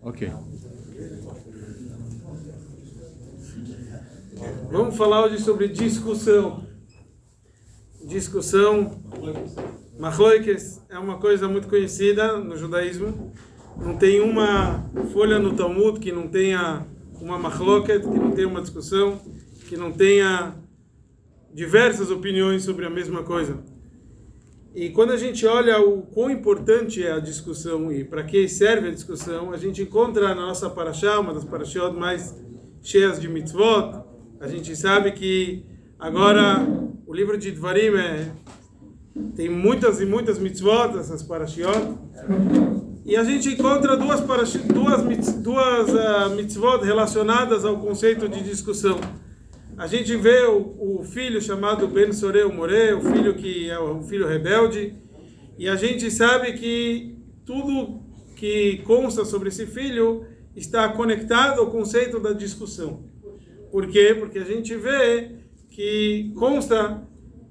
Ok. Vamos falar hoje sobre discussão. Machloikes é uma coisa muito conhecida no judaísmo. Não tem uma folha no Talmud que não tenha uma machloket, que não tenha uma discussão, que não tenha diversas opiniões sobre a mesma coisa. E quando a gente olha o quão importante é a discussão e para que serve a discussão, a gente encontra na nossa parashá, uma das parashot mais cheias de mitzvot. A gente sabe que agora o livro de Dvarim tem muitas e muitas mitzvot, essas parashot. E a gente encontra duas mitzvot relacionadas ao conceito de discussão. A gente vê o filho chamado Ben Soreu Moré, o filho que é o filho rebelde, e a gente sabe que tudo que consta sobre esse filho está conectado ao conceito da discussão. Por quê? Porque a gente vê que consta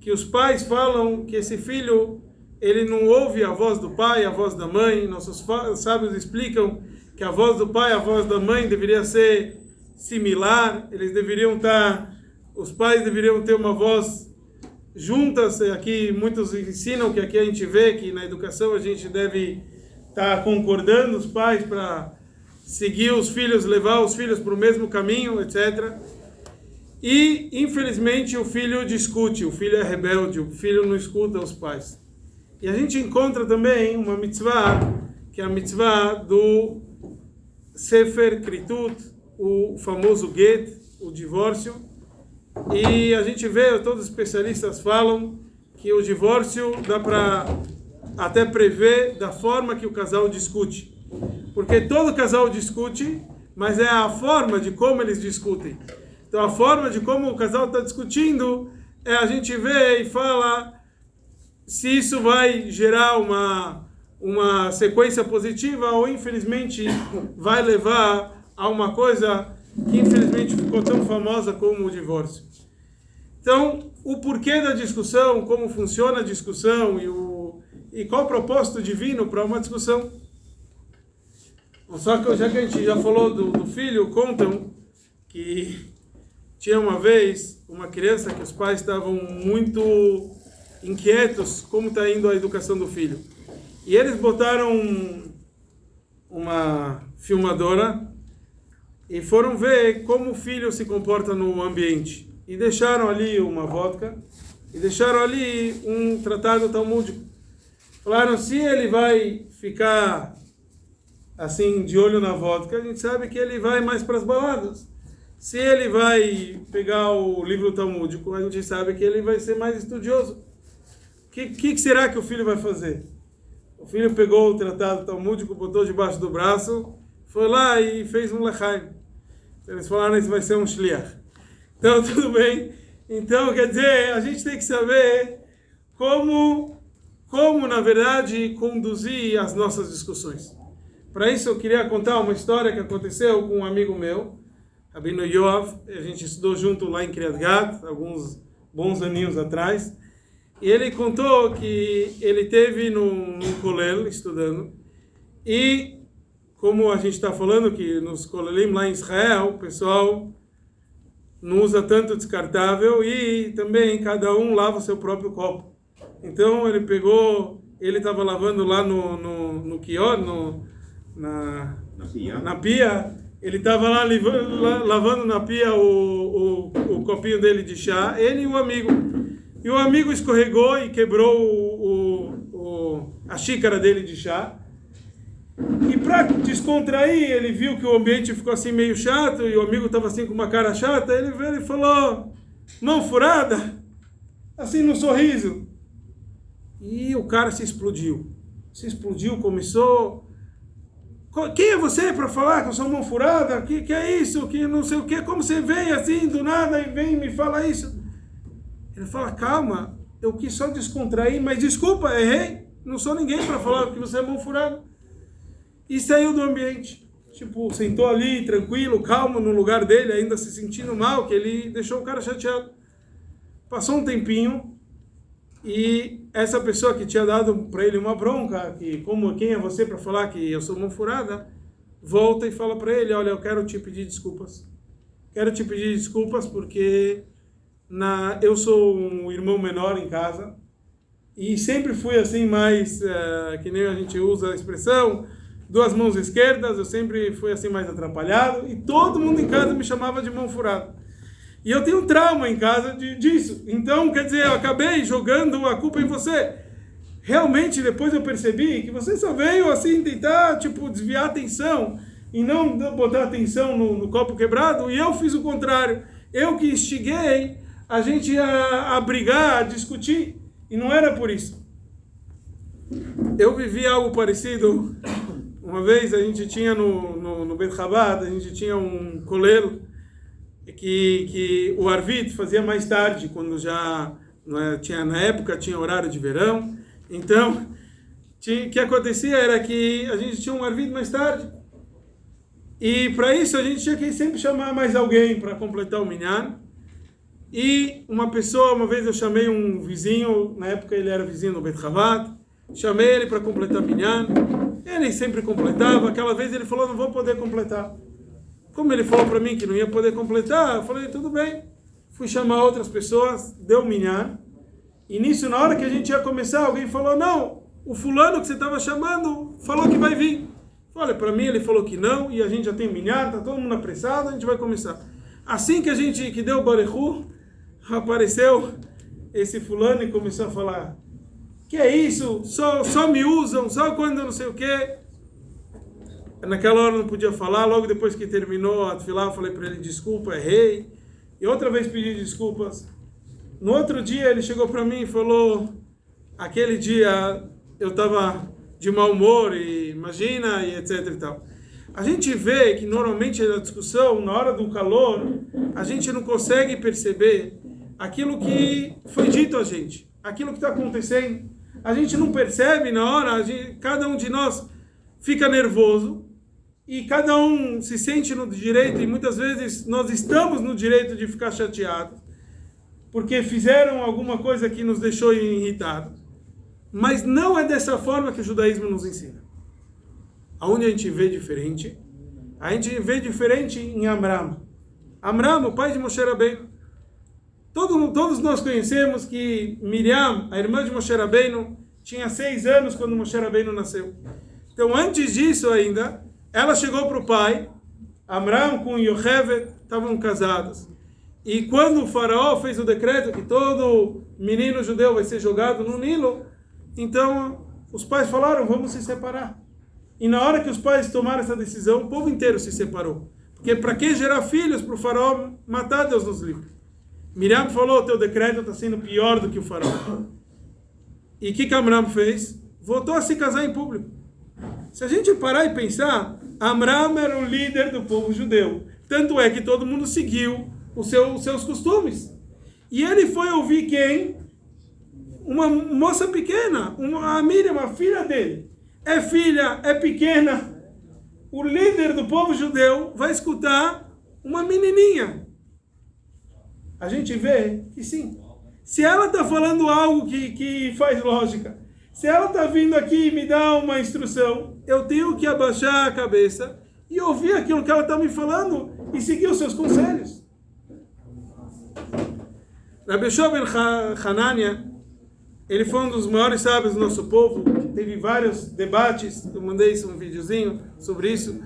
que os pais falam que esse filho ele não ouve a voz do pai, a voz da mãe. Nossos sábios explicam que a voz do pai e a voz da mãe deveria ser similar, os pais deveriam ter uma voz juntas. Aqui muitos ensinam que aqui a gente vê que na educação a gente deve estar concordando os pais para seguir os filhos, levar os filhos para o mesmo caminho, etc. E infelizmente o filho discute, o filho é rebelde, o filho não escuta os pais. E a gente encontra também uma mitzvah, que é a mitzvah do Sefer Kritut, o famoso get, o divórcio. E a gente vê, todos os especialistas falam que o divórcio dá para até prever da forma que o casal discute. Porque todo casal discute, mas é a forma de como eles discutem. Então a forma de como o casal está discutindo, a gente vê e fala se isso vai gerar uma sequência positiva ou infelizmente vai levar a uma coisa que infelizmente ficou tão famosa como o divórcio. Então, o porquê da discussão, como funciona a discussão e qual o propósito divino para uma discussão. Só que já que a gente já falou do filho, contam que tinha uma vez uma criança que os pais estavam muito inquietos como está indo a educação do filho. E eles botaram uma filmadora e foram ver como o filho se comporta no ambiente. E deixaram ali uma vodka, e deixaram ali um tratado talmúdico. Falaram, se ele vai ficar assim, de olho na vodka, a gente sabe que ele vai mais para as baladas. Se ele vai pegar o livro talmúdico, a gente sabe que ele vai ser mais estudioso. O que será que o filho vai fazer? O filho pegou o tratado talmúdico, botou debaixo do braço, foi lá e fez um lechaim. Eles falaram que isso vai ser um shliach. Então, tudo bem. Então, quer dizer, a gente tem que saber como na verdade, conduzir as nossas discussões. Para isso, eu queria contar uma história que aconteceu com um amigo meu, Rabino Yoav. A gente estudou junto lá em Kiryat Gat, alguns bons aninhos atrás. E ele contou que ele teve num kolel estudando. E, como a gente está falando que nos kolelim lá em Israel, o pessoal não usa tanto descartável e também cada um lava o seu próprio copo. Então ele estava lavando lá no quiosque, na pia, ele estava lá lavando na pia o copinho dele de chá, ele e o amigo. E o amigo escorregou e quebrou a xícara dele de chá. E para descontrair, ele viu que o ambiente ficou assim meio chato e o amigo estava assim com uma cara chata. Ele veio e falou, mão furada, assim no sorriso. E o cara se explodiu, começou, quem é você para falar que eu sou mão furada? Que é isso? Que não sei o que? Como você vem assim do nada e vem e me fala isso? Ele fala, calma, eu quis só descontrair, mas desculpa, errei, não sou ninguém para falar que você é mão furada. E saiu do ambiente, sentou ali tranquilo, calmo no lugar dele, ainda se sentindo mal, que ele deixou o cara chateado. Passou um tempinho e essa pessoa que tinha dado para ele uma bronca, que quem é você para falar que eu sou mão furada, volta e fala para ele, olha, eu quero te pedir desculpas. Quero te pedir desculpas porque eu sou um irmão menor em casa e sempre fui assim mais, que nem a gente usa a expressão, duas mãos esquerdas, eu sempre fui assim mais atrapalhado e todo mundo em casa me chamava de mão furada. E eu tenho um trauma em casa disso. Então, quer dizer, eu acabei jogando a culpa em você. Realmente, depois eu percebi que você só veio assim tentar, tipo, desviar a atenção e não botar atenção no copo quebrado. E eu fiz o contrário. Eu que instiguei a gente a brigar, a discutir. E não era por isso. Eu vivi algo parecido. Uma vez a gente tinha no Beit Chabad, a gente tinha um coleiro que o Arvit fazia mais tarde, quando já na época tinha horário de verão. Então, o que acontecia era que a gente tinha um Arvit mais tarde. E para isso a gente tinha que sempre chamar mais alguém para completar o minyan. E uma vez eu chamei um vizinho, na época ele era vizinho do Beit Chabad, chamei ele para completar o minyan. Ele sempre completava, aquela vez ele falou, não vou poder completar. Como ele falou para mim que não ia poder completar, eu falei, tudo bem. Fui chamar outras pessoas, deu o minyan. E nisso, na hora que a gente ia começar, alguém falou, não, o fulano que você estava chamando falou que vai vir. Olha, para mim ele falou que não, e a gente já tem o minyan, está todo mundo apressado, a gente vai começar. Assim que deu o barechu, apareceu esse fulano e começou a falar, que é isso? Só me usam, só quando não sei o quê. Naquela hora não podia falar, logo depois que terminou a tefilá, eu falei para ele, desculpa, errei. E outra vez pedi desculpas. No outro dia ele chegou para mim e falou, aquele dia eu estava de mau humor, e imagina, e etc e tal. A gente vê que normalmente na discussão, na hora do calor, a gente não consegue perceber aquilo que foi dito a gente, aquilo que está acontecendo. A gente não percebe na hora, cada um de nós fica nervoso e cada um se sente no direito, e muitas vezes nós estamos no direito de ficar chateados, porque fizeram alguma coisa que nos deixou irritado. Mas não é dessa forma que o judaísmo nos ensina. Aonde a gente vê diferente? A gente vê diferente em Amram. Amram, o pai de Moshe Rabbeinu. Todos nós conhecemos que Miriam, a irmã de Moshe Rabbeinu, tinha 6 anos quando Moshe Rabbeinu nasceu. Então, antes disso ainda, ela chegou para o pai, Amram com Yocheved, estavam casados. E quando o faraó fez o decreto que todo menino judeu vai ser jogado no Nilo, então os pais falaram, vamos se separar. E na hora que os pais tomaram essa decisão, o povo inteiro se separou. Porque para que gerar filhos para o faraó matar, Deus nos livre. Miriam falou, teu decreto está sendo pior do que o faraó. E o que Amram fez? Voltou a se casar em público. Se a gente parar e pensar, Amram era o líder do povo judeu. Tanto é que todo mundo seguiu os seus costumes. E ele foi ouvir quem? Uma moça pequena, a Miriam, a filha dele. É filha, é pequena. O líder do povo judeu vai escutar uma menininha. A gente vê que sim. Se ela está falando algo que faz lógica, se ela está vindo aqui e me dá uma instrução, eu tenho que abaixar a cabeça e ouvir aquilo que ela está me falando e seguir os seus conselhos. Rabbi Yoshua ben Hanania, ele foi um dos maiores sábios do nosso povo, teve vários debates, eu mandei um videozinho sobre isso,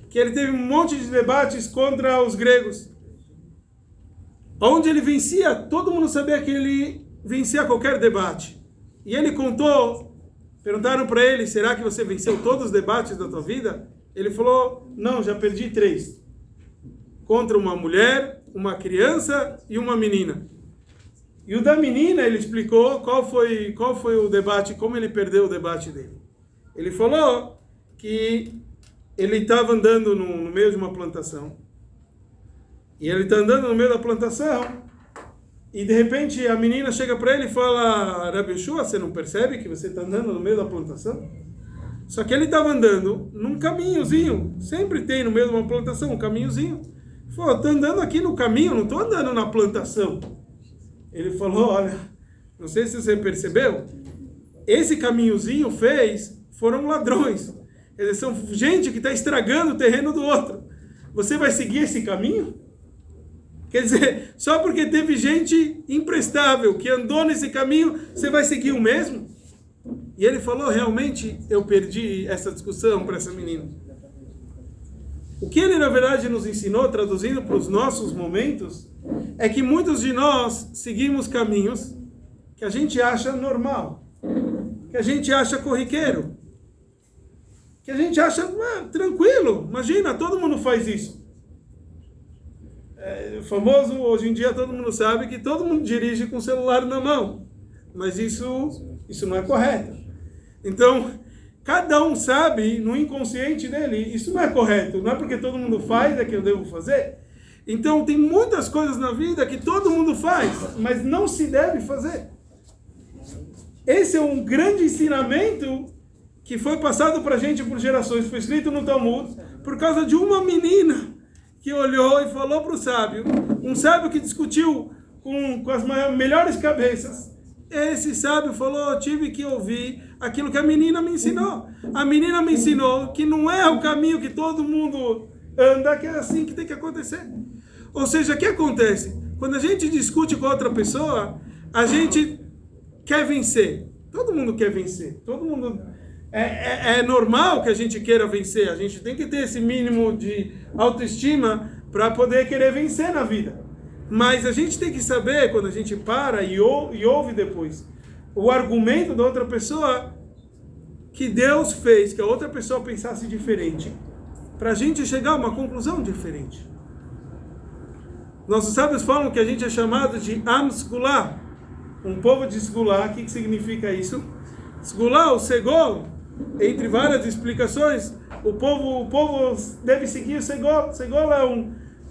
que ele teve um monte de debates contra os gregos. Onde ele vencia, todo mundo sabia que ele vencia qualquer debate. E ele contou, perguntaram para ele, será que você venceu todos os debates da tua vida? Ele falou, não, já perdi 3. Contra uma mulher, uma criança e uma menina. E o da menina, ele explicou qual foi o debate, como ele perdeu o debate dele. Ele falou que ele estava andando no meio de uma plantação. E ele está andando no meio da plantação. E de repente a menina chega para ele e fala, Rabbi Yoshua, você não percebe que você está andando no meio da plantação? Só que ele estava andando num caminhozinho. Sempre tem no meio de uma plantação um caminhozinho. Ele falou, estou andando aqui no caminho, não estou andando na plantação. Ele falou, olha, não sei se você percebeu, esse caminhozinho foram ladrões. Quer dizer, são gente que está estragando o terreno do outro. Você vai seguir esse caminho? Quer dizer, só porque teve gente imprestável que andou nesse caminho, você vai seguir o mesmo? E ele falou, realmente, eu perdi essa discussão para essa menina. O que ele, na verdade, nos ensinou, traduzindo para os nossos momentos, é que muitos de nós seguimos caminhos que a gente acha normal, que a gente acha corriqueiro, que a gente acha tranquilo. Imagina, todo mundo faz isso. É famoso, hoje em dia todo mundo sabe que todo mundo dirige com o celular na mão, mas isso não é correto. Então, cada um sabe no inconsciente dele, isso não é correto, não é porque todo mundo faz é que eu devo fazer. Então, tem muitas coisas na vida que todo mundo faz, mas não se deve fazer. Esse é um grande ensinamento que foi passado para a gente por gerações, foi escrito no Talmud, por causa de uma menina que olhou e falou para o sábio, um sábio que discutiu com as melhores cabeças. Esse sábio falou, eu tive que ouvir aquilo que a menina me ensinou. A menina me ensinou que não é o caminho que todo mundo anda, que é assim que tem que acontecer. Ou seja, o que acontece? Quando a gente discute com outra pessoa, a gente quer vencer. Todo mundo quer vencer. Todo mundo... É normal que a gente queira vencer. A gente tem que ter esse mínimo de autoestima para poder querer vencer na vida. Mas a gente tem que saber, quando a gente para e ouve depois, o argumento da outra pessoa, que Deus fez que a outra pessoa pensasse diferente, para a gente chegar a uma conclusão diferente. Nossos sábios falam que a gente é chamado de Am Sgulá, um povo de Sgulá. O que significa isso? Sgulá, o Segol, entre várias explicações, o povo deve seguir o Segol. Segol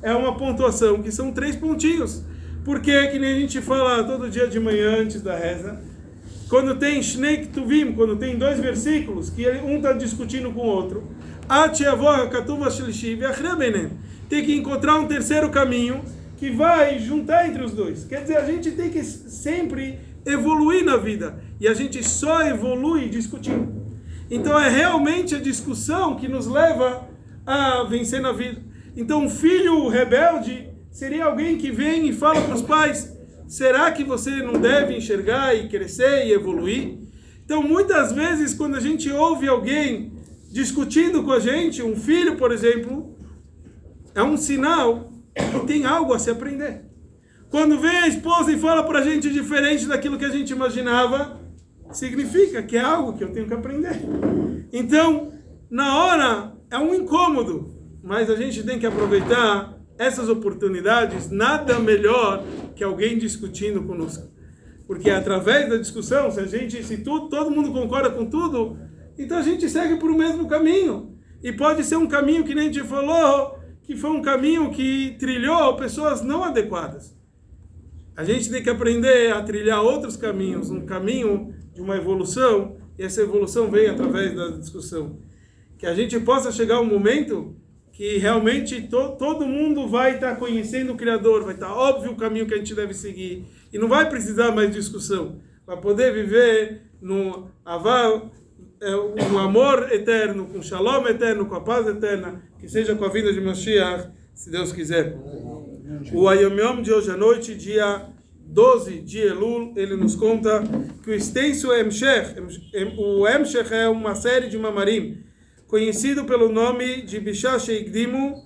é uma pontuação, que são 3 pontinhos. Porque, que nem a gente fala todo dia de manhã, antes da reza, quando tem Shnei Ktuvim, quando tem 2 versículos, que um está discutindo com o outro, tem que encontrar um terceiro caminho, que vai juntar entre os dois. Quer dizer, a gente tem que sempre evoluir na vida, e a gente só evolui discutindo. Então é realmente a discussão que nos leva a vencer na vida. Então um filho rebelde seria alguém que vem e fala para os pais, será que você não deve enxergar e crescer e evoluir? Então muitas vezes quando a gente ouve alguém discutindo com a gente, um filho por exemplo, é um sinal que tem algo a se aprender. Quando vem a esposa e fala para a gente diferente daquilo que a gente imaginava, significa que é algo que eu tenho que aprender. Então, na hora, é um incômodo, mas a gente tem que aproveitar essas oportunidades. Nada melhor que alguém discutindo conosco. Porque através da discussão, se todo mundo concorda com tudo, então a gente segue por o mesmo caminho. E pode ser um caminho que nem a gente falou, que foi um caminho que trilhou pessoas não adequadas. A gente tem que aprender a trilhar outros caminhos, um caminho de uma evolução, e essa evolução vem através da discussão. Que a gente possa chegar a um momento que realmente todo mundo vai estar conhecendo o Criador, vai estar óbvio o caminho que a gente deve seguir, e não vai precisar mais de discussão, vai poder viver no aval, um amor eterno, com shalom eterno, com a paz eterna, que seja com a vinda de Mashiach, se Deus quiser. O Ayom Yom de hoje à noite, dia 12 de Elul, ele nos conta que o extenso Emshech, o Emshech é uma série de Mamarim, conhecido pelo nome de Bishah Sheikdimu,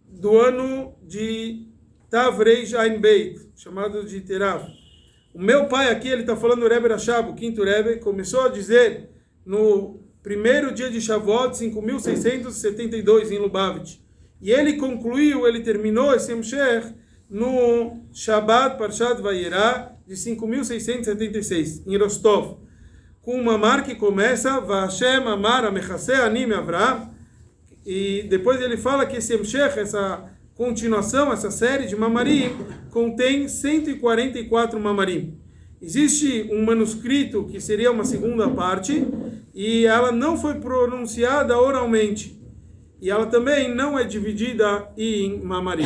do ano de Tav Reish Ain Beit, chamado de Terav. O meu pai aqui, ele está falando do Rebbe Rashab, o quinto Rebbe, começou a dizer no primeiro dia de Shavuot, 5.672, em Lubavitch. E ele terminou esse Emshech no Shabbat Parshat Vayera, de 5.676, em Rostov, com uma marca que começa Vashem Amar Amechase Anim Avraham, e depois ele fala que esse Emshech, essa continuação, essa série de Mamarim, contém 144 Mamarim. Existe um manuscrito que seria uma segunda parte, e ela não foi pronunciada oralmente, e ela também não é dividida em Mamarim.